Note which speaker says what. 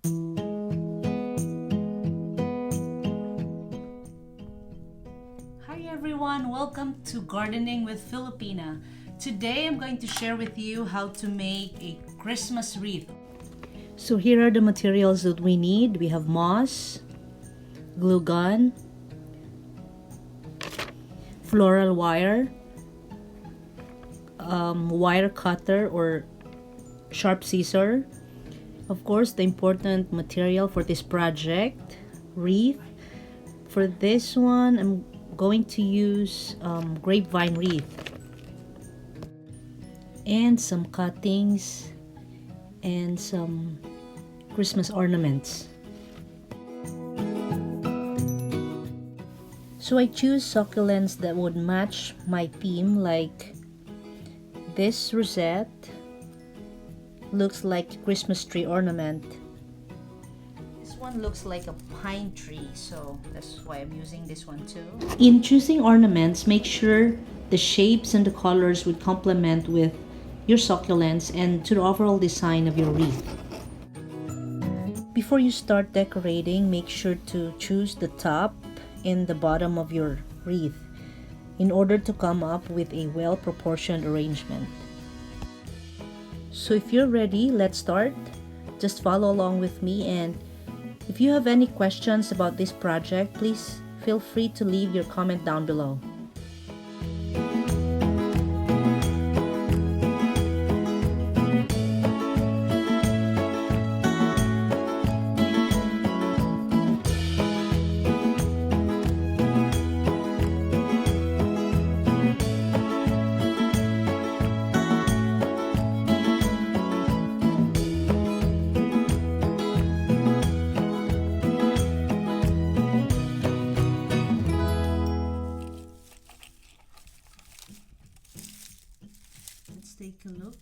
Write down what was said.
Speaker 1: Hi everyone, welcome to Gardening with Filipina. Today I'm going to share with you how to make a Christmas wreath. So here are the materials that we need. We have moss, glue gun, floral wire, wire cutter or sharp scissor. Of course, the important material for this project, wreath. For this one, I'm going to use grapevine wreath and some cuttings and some Christmas ornaments. So I choose succulents that would match my theme, like this rosette looks like a Christmas tree ornament. This one looks like a pine tree, so that's why I'm using this one too. In choosing ornaments, make sure the shapes and the colors would complement with your succulents and to the overall design of your wreath. Before you start decorating, make sure to choose the top and the bottom of your wreath in order to come up with a well-proportioned arrangement. So if you're ready, let's start. Just follow along with me, and if you have any questions about this project, please feel free to leave your comment down below. Let's take a look.